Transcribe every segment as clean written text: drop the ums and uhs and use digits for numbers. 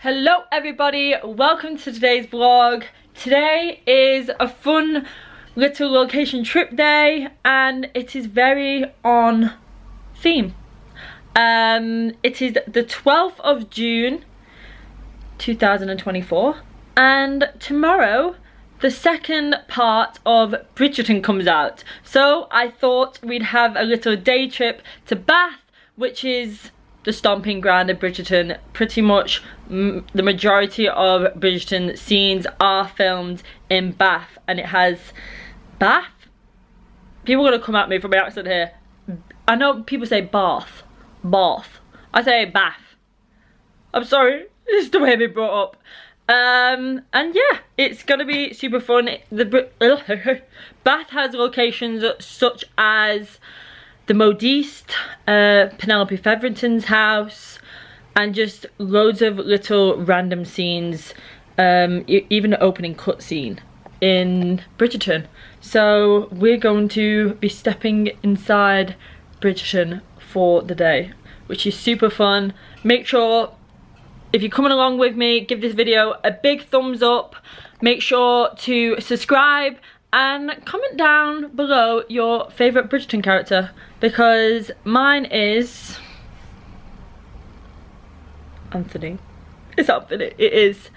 Hello everybody, welcome to today's vlog. Today is a fun little location trip day and it is very on theme. It is the 12th of June 2024 and tomorrow the second part of Bridgerton comes out. So I thought we'd have a little day trip to Bath, which is the stomping ground of Bridgerton. Pretty much the majority of Bridgerton scenes are filmed in Bath, and it has Bath. People are gonna come at me for my accent here. I know people say Bath, Bath. I say Bath. I'm sorry, it's the way I've been brought up. And yeah, it's gonna be super fun. Bath has locations such as the Modiste, Penelope Featherington's house, and just loads of little random scenes, even the opening cutscene in Bridgerton. So we're going to be stepping inside Bridgerton for the day, which is super fun. Make sure, if you're coming along with me, give this video a big thumbs up. Make sure to subscribe and comment down below your favourite Bridgerton character, because mine is Anthony. It's Anthony, it is.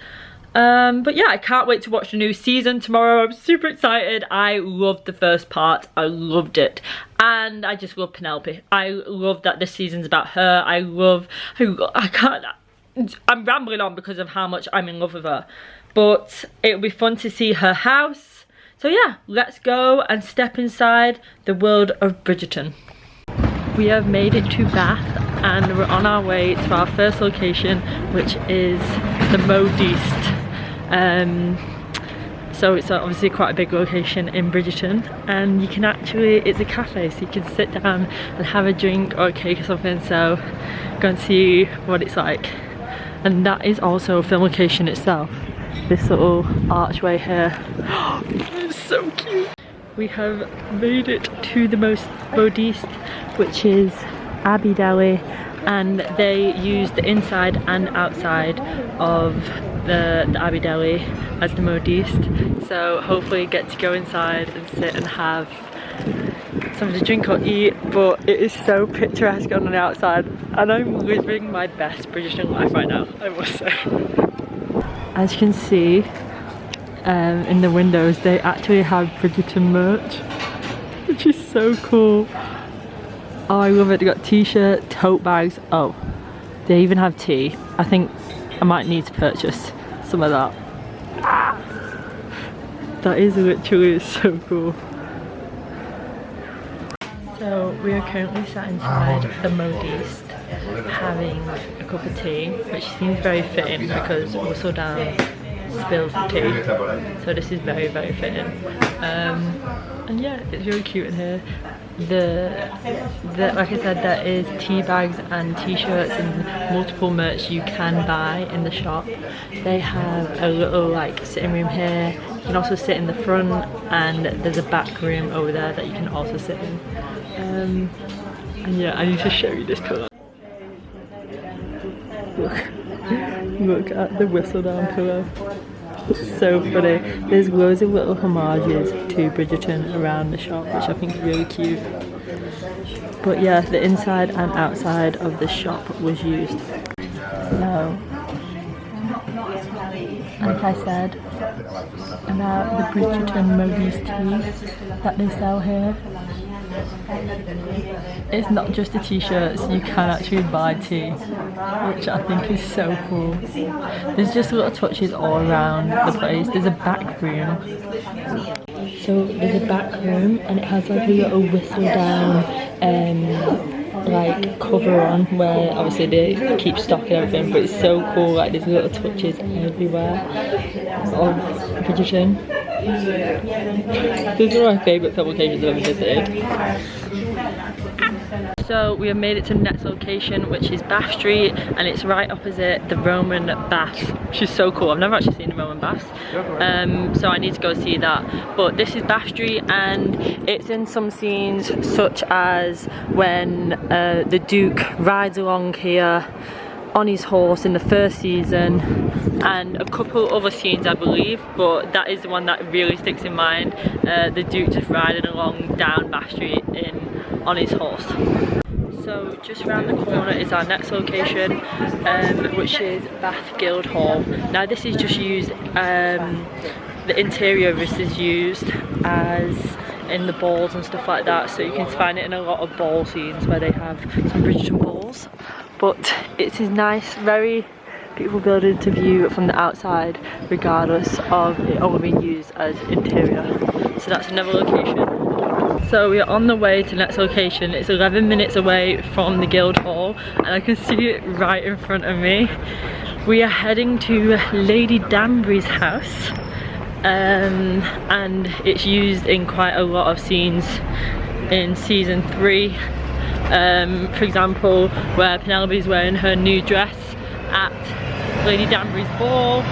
But yeah, I can't wait to watch the new season tomorrow. I'm super excited. I loved the first part, I loved it, and I just love Penelope. I love that this season's about her. I'm rambling on because of how much I'm in love with her, but it'll be fun to see her house. So yeah, let's go and step inside the world of Bridgerton. We have made it to Bath and we're on our way to our first location, which is the Modiste. So it's obviously quite a big location in Bridgerton, and you can actually, it's a cafe, so you can sit down and have a drink or a cake or something. So go and see what it's like. And that is also a film location itself. This little archway here. It's so cute. We have made it to the Modiste, which is Abbey Deli, and they use the inside and outside of the Abbey Deli as the Modiste. So hopefully get to go inside and sit and have something to drink or eat, but it is so picturesque on the outside and I'm living my best Bridgerton life right now, I must say. As you can see in the windows, they actually have Bridgerton merch, which is so cool. Oh, I love it. They got t-shirt, tote bags. Oh, they even have tea. I think I might need to purchase some of that. That is literally so cool. So we are currently sat inside the Modiste having a cup of tea, which seems very fitting because Whistledown spills the tea, so this is very, very fitting. And yeah, it's really cute in here. Like I said, there is tea bags and t-shirts and multiple merch you can buy in the shop. They have a little like sitting room here. You can also sit in the front, and there's a back room over there that you can also sit in. And yeah, I need to show you this pillow. Look at the Whistledown pillow. It's so funny. There's loads of little homages to Bridgerton around the shop, which I think is really cute. But yeah, the inside and outside of the shop was used. So, like I said about the Bridgerton Modiste tea that they sell here, it's not just the t-shirts, you can actually buy tea, which I think is so cool. There's just little touches all around the place. There's a back room. So there's a back room and it has like a little Whistledown like cover on, where obviously they keep stock and everything, but it's so cool. Like there's little touches everywhere of Bridgerton. These are my favourite film locations I've ever visited. So we have made it to the next location, which is Bath Street, and it's right opposite the Roman baths, which is so cool. I've never actually seen the Roman baths, so I need to go see that. But this is Bath Street, and it's in some scenes such as when the Duke rides along here on his horse in the first season, and a couple other scenes I believe, but that is the one that really sticks in mind. The Duke just riding along down Bath Street on his horse. So just around the corner is our next location, which is Bath Guildhall. Now this is just used, the interior of this is used as in the balls and stuff like that, so you can find it in a lot of ball scenes where they have some Bridgerton balls. But it is nice, very beautiful building to view from the outside, regardless of it only being used as interior. So that's another location. So we are on the way to the next location. It's 11 minutes away from the Guildhall, and I can see it right in front of me. We are heading to Lady Danbury's house, and it's used in quite a lot of scenes in season 3. For example, where Penelope's wearing her new dress at Lady Danbury's ball,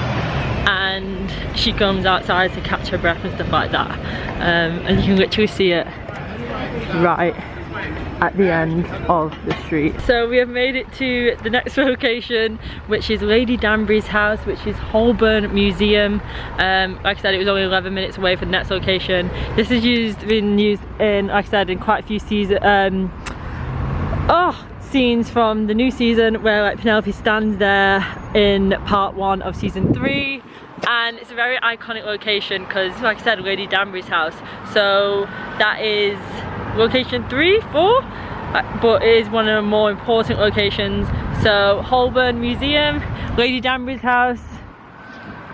and she comes outside to catch her breath and stuff like that, and you can literally see it right at the end of the street. So we have made it to the next location, which is Lady Danbury's house, which is Holborn Museum. Like I said, it was only 11 minutes away from the next location. This is been used in, like I said, in quite a few seasons. Scenes from the new season where like Penelope stands there in part 1 of season 3, and it's a very iconic location because, like I said, Lady Danbury's house. So that is location 3, 4, but it is one of the more important locations. So Holborn Museum, Lady Danbury's house,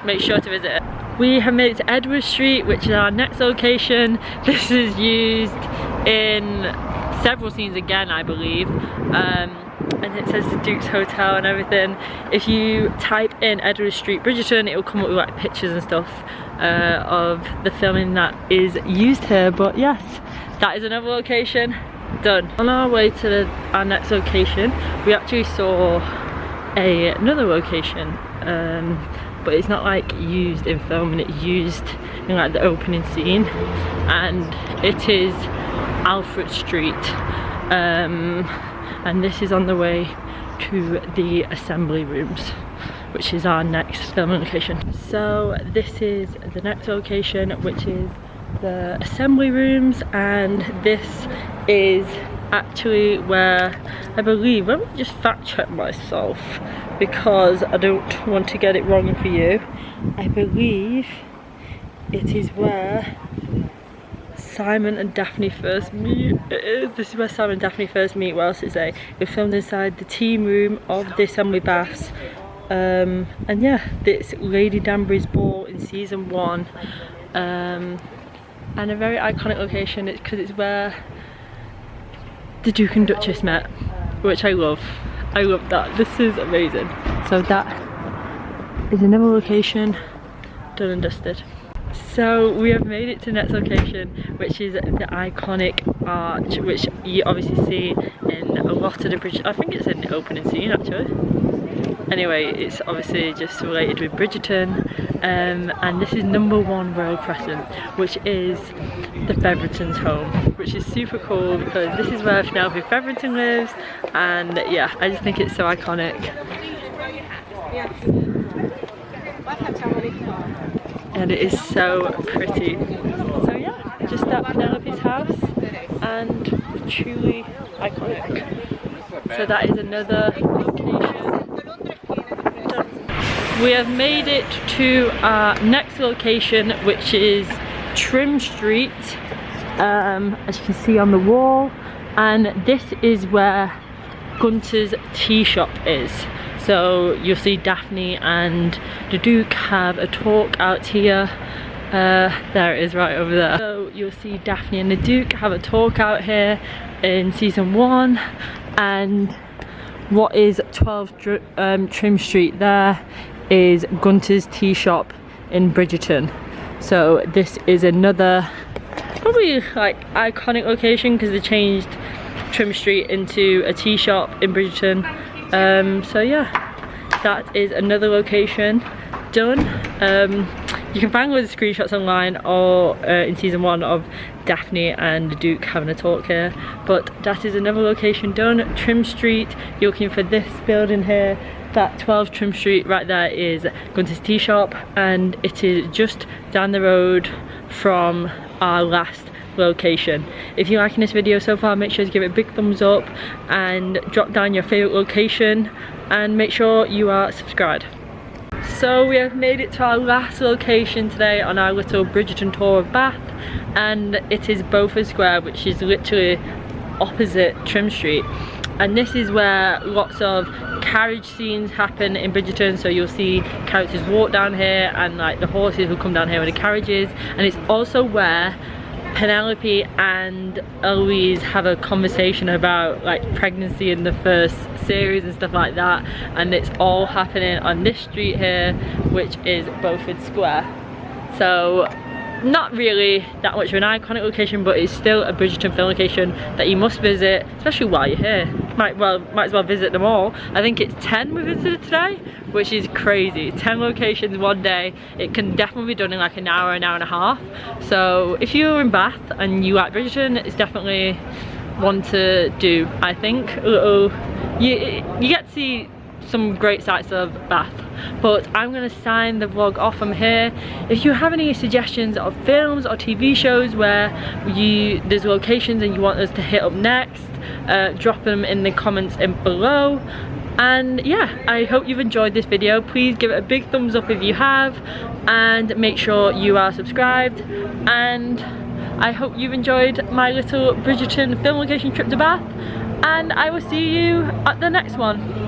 make sure to visit it. We have made it to Edward Street, which is our next location. This is used in several scenes again, I believe, and it says the Duke's Hotel and everything. If you type in Edward Street Bridgerton, it will come up with like pictures and stuff of the filming that is used here. But yes, that is another location done. On our way to our next location, we actually saw another location, but it's not like used in filming, it's used in like the opening scene, and it is Alfred Street, and this is on the way to the assembly rooms, which is our next filming location. So this is the next location, which is the assembly rooms, and this is actually where I believe, let me just fact check myself because I don't want to get it wrong for you. I believe it is where Simon and Daphne first meet. This is where Simon and Daphne first meet. What else is it? We're filmed inside the team room of the assembly baths, and yeah, it's Lady Danbury's ball in season 1, and a very iconic location. It's because it's where the Duke and Duchess met, which I love. I love that. This is amazing. So that is another location done and dusted. So we have made it to the next location, which is the iconic arch, which you obviously see in a lot of the bridge. I think it's in the opening scene actually. Anyway, it's obviously just related with Bridgerton, and this is number 1 Royal Crescent, which is the Feveretons' home, which is super cool because this is where Penelope Fevereton lives, and yeah, I just think it's so iconic. And it is so pretty. So yeah, just at Penelope's house, and truly iconic. So that is another location done. We have made it to our next location, which is Trim Street, as you can see on the wall, and this is where Gunter's tea shop is. So you'll see Daphne and the Duke have a talk out here. There it is right over there. So you'll see Daphne and the Duke have a talk out here in season 1, and what is 12 Trim Street there is Gunter's tea shop in Bridgerton. So this is another probably like iconic location because they changed Trim Street into a tea shop in Bridgerton. So yeah, that is another location done. You can find loads of screenshots online or in season 1 of Daphne and Duke having a talk here. But that is another location done. Trim Street, you're looking for this building here. That 12 Trim Street right there is Gunter's Tea Shop, and it is just down the road from our last location. If you're liking this video so far, make sure to give it a big thumbs up and drop down your favourite location, and make sure you are subscribed. So we have made it to our last location today on our little Bridgerton tour of Bath, and it is Beaufort Square, which is literally opposite Trim Street. And this is where lots of carriage scenes happen in Bridgerton, so you'll see characters walk down here and like the horses will come down here with the carriages. And it's also where Penelope and Eloise have a conversation about like pregnancy in the first series and stuff like that, and it's all happening on this street here, which is Beaufort Square. So not really that much of an iconic location, but it's still a Bridgerton film location that you must visit, especially while you're here. Might as well visit them all. I think it's 10 we visited today, which is crazy. 10 locations one day. It can definitely be done in like an hour and a half. So if you're in Bath and you like Bridgerton, it's definitely one to do, I think. You get to see some great sights of Bath. But I'm going to sign the vlog off from here. If you have any suggestions of films or TV shows where there's locations and you want us to hit up next, drop them in the comments below. And yeah, I hope you've enjoyed this video. Please give it a big thumbs up if you have, and make sure you are subscribed. And I hope you've enjoyed my little Bridgerton film location trip to Bath, and I will see you at the next one.